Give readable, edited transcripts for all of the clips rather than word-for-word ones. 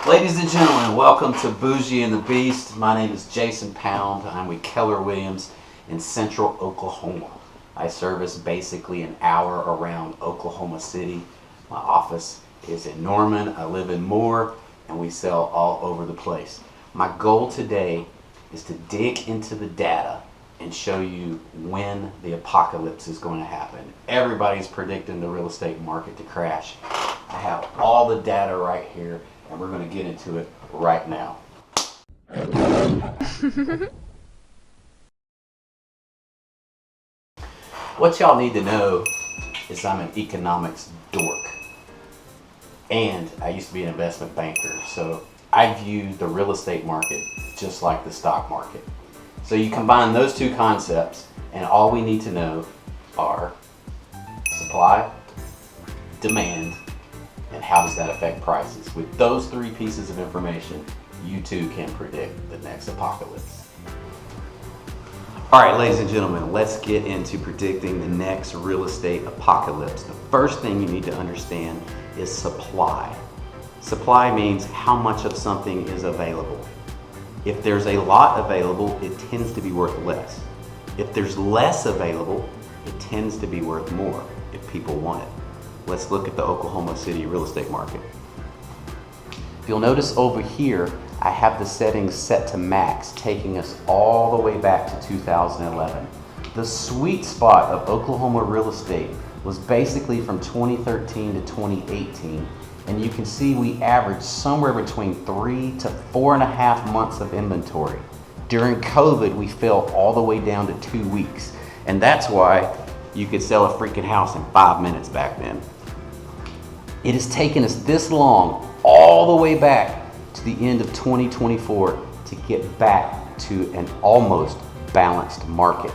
Ladies and gentlemen, welcome to Bougie and the Beast. My name is Jason Pound. I'm with Keller Williams in Central Oklahoma. I service basically an hour around Oklahoma City. My office is in Norman. I live in Moore, and we sell all over the place. My goal today is to dig into the data and show you when the apocalypse is going to happen. Everybody's predicting the real estate market to crash. I have all the data right here, and we're going to get into it right now. What y'all need to know is I'm an economics dork, and I used to be an investment banker, so I view the real estate market just like the stock market. So you combine those two concepts, and all we need to know are supply, demand, and how does that affect prices. With those three pieces of information, you too can predict the next apocalypse. All right, ladies and gentlemen, let's get into predicting the next real estate apocalypse. The first thing you need to understand is supply. Supply means how much of something is available. If there's a lot available, it tends to be worth less. If there's less available, it tends to be worth more if people want it. Let's look at the Oklahoma City real estate market. If you'll notice over here, I have the settings set to max, taking us all the way back to 2011. The sweet spot of Oklahoma real estate was basically from 2013 to 2018. And you can see we averaged somewhere between 3 to 4.5 months of inventory. During COVID, we fell all the way down to 2 weeks. And that's why you could sell a freaking house in 5 minutes back then. It has taken us this long, all the way back to the end of 2024, to get back to an almost balanced market.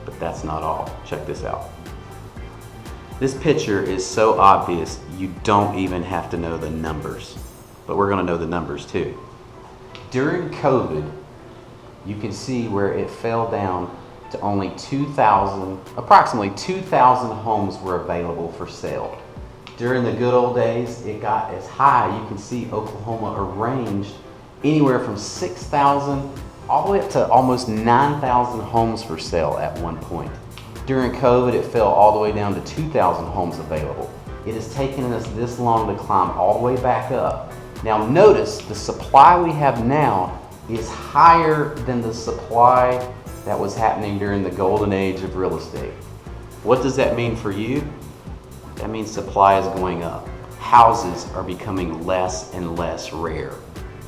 But that's not all. Check this out. This picture is so obvious you don't even have to know the numbers, but we're going to know the numbers too. During COVID, you can see where it fell down to only approximately 2,000 homes were available for sale. During the good old days, it got as high, you can see Oklahoma arranged anywhere from 6,000 all the way up to almost 9,000 homes for sale at one point. During COVID, it fell all the way down to 2,000 homes available. It has taken us this long to climb all the way back up. Now notice the supply we have now is higher than the supply that was happening during the golden age of real estate. What does that mean for you? That means supply is going up. Houses are becoming less and less rare,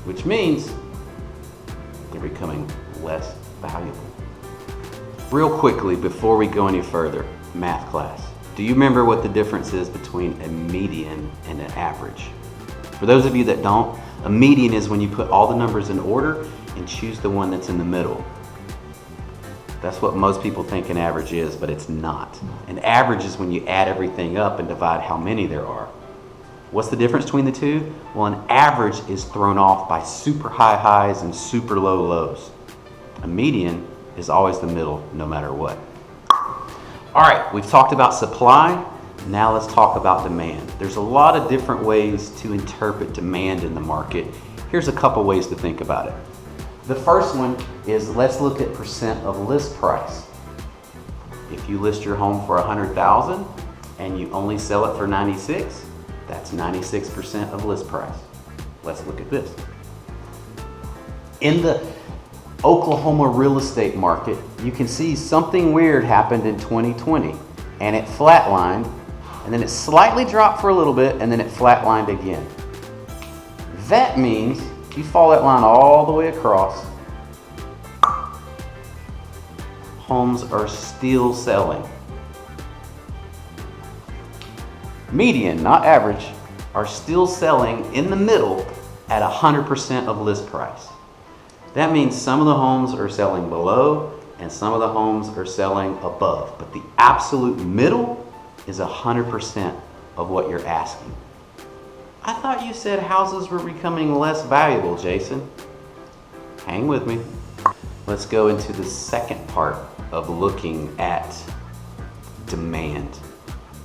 which means they're becoming less valuable. Real quickly, before we go any further, math class. Do you remember what the difference is between a median and an average? For those of you that don't, a median is when you put all the numbers in order and choose the one that's in the middle. That's what most people think an average is, but it's not. An average is when you add everything up and divide how many there are. What's the difference between the two? Well, an average is thrown off by super high highs and super low lows. A median is always the middle, no matter what. All right, we've talked about supply. Now let's talk about demand. There's a lot of different ways to interpret demand in the market. Here's a couple ways to think about it. The first one is, let's look at percent of list price. If you list your home for $100,000 and you only sell it for 96, that's 96% of list price. Let's look at this. In the Oklahoma real estate market, you can see something weird happened in 2020, and it flatlined, and then it slightly dropped for a little bit, and then it flatlined again. That means you follow that line all the way across, homes are still selling. Median, not average, are still selling in the middle at 100% of list price. That means some of the homes are selling below and some of the homes are selling above, but the absolute middle is 100% of what you're asking. I thought you said houses were becoming less valuable, Jason. Hang with me. Let's go into the second part of looking at demand.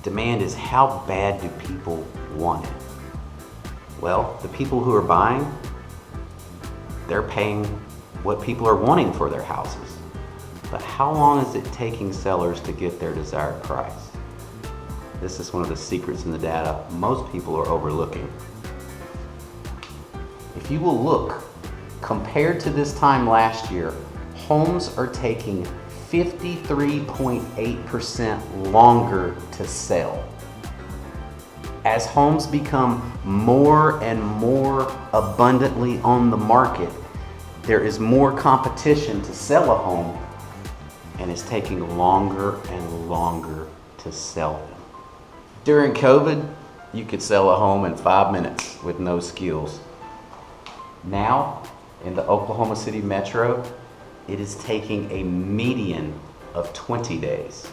Demand is how bad do people want it? Well, the people who are buying, they're paying what people are wanting for their houses. But how long is it taking sellers to get their desired price? This is one of the secrets in the data most people are overlooking. If you will look, compared to this time last year, homes are taking 53.8% longer to sell. As homes become more and more abundantly on the market, there is more competition to sell a home, and it's taking longer and longer to sell them. During COVID, you could sell a home in 5 minutes with no skills. Now, in the Oklahoma City metro, it is taking a median of 20 days.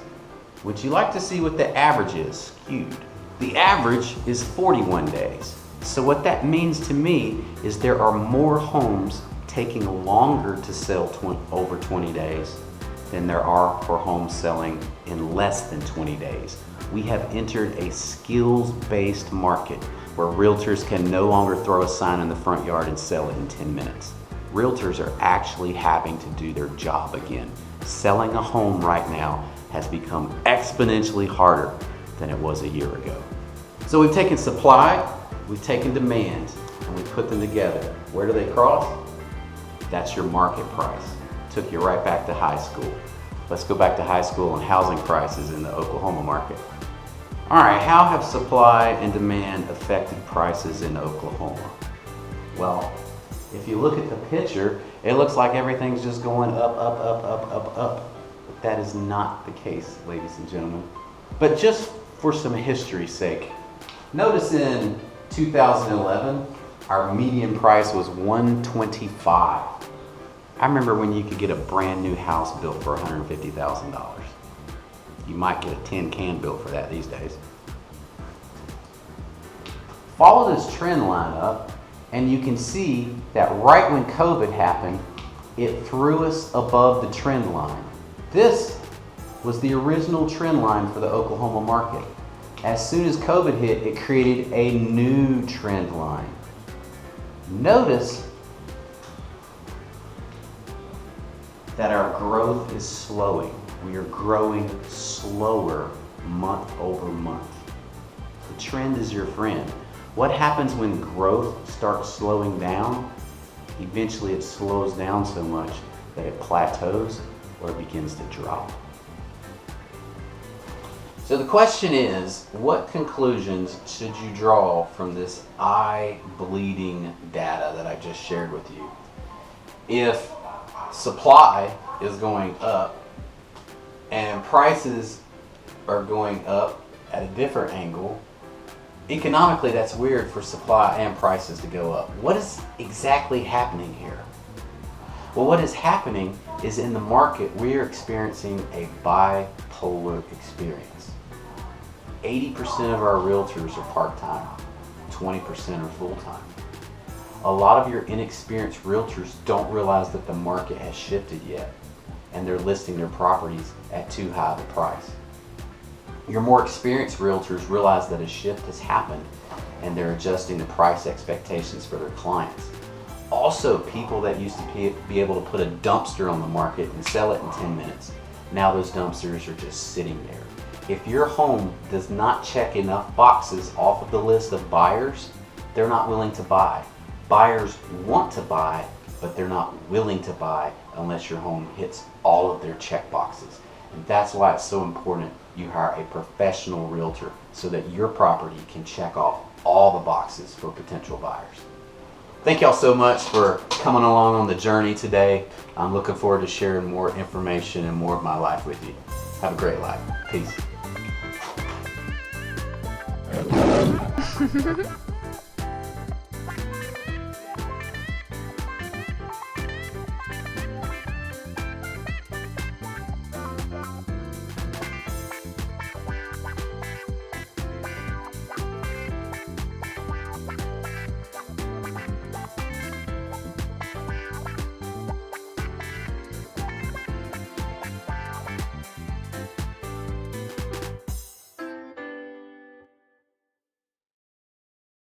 Would you like to see what the average is skewed? The average is 41 days. So what that means to me is there are more homes taking longer to sell over 20 days than there are for homes selling in less than 20 days. We have entered a skills-based market where realtors can no longer throw a sign in the front yard and sell it in 10 minutes. Realtors are actually having to do their job again. Selling a home right now has become exponentially harder than it was a year ago. So we've taken supply, we've taken demand, and we put them together. Where do they cross? That's your market price. Took you right back to high school. Let's go back to high school and housing prices in the Oklahoma market. All right, how have supply and demand affected prices in Oklahoma? Well, if you look at the picture, it looks like everything's just going up, up, up, up, up, up. But that is not the case, ladies and gentlemen. But just for some history's sake, notice in 2011, our median price was $125. I remember when you could get a brand new house built for $150,000. You might get a tin can built for that these days. Follow this trend line up, and you can see that right when COVID happened, it threw us above the trend line. This was the original trend line for the Oklahoma market. As soon as COVID hit, it created a new trend line. Notice that our growth is slowing. We are growing slower month over month. The trend is your friend. What happens when growth starts slowing down? Eventually it slows down so much that it plateaus or it begins to drop. So the question is, what conclusions should you draw from this eye-bleeding data that I just shared with you? If supply is going up and prices are going up at a different angle, economically that's weird for supply and prices to go up. What is exactly happening here? Well, what is happening is in the market we are experiencing a bipolar experience. 80% of our realtors are part-time, 20% are full-time. A lot of your inexperienced realtors don't realize that the market has shifted yet, and they're listing their properties at too high of a price. Your more experienced realtors realize that a shift has happened, and they're adjusting the price expectations for their clients. Also, people that used to be able to put a dumpster on the market and sell it in 10 minutes, now those dumpsters are just sitting there. If your home does not check enough boxes off of the list of buyers, they're not willing to buy. Buyers want to buy, but they're not willing to buy unless your home hits all of their check boxes. And that's why it's so important you hire a professional realtor so that your property can check off all the boxes for potential buyers. Thank y'all so much for coming along on the journey today. I'm looking forward to sharing more information and more of my life with you. Have a great life. Peace.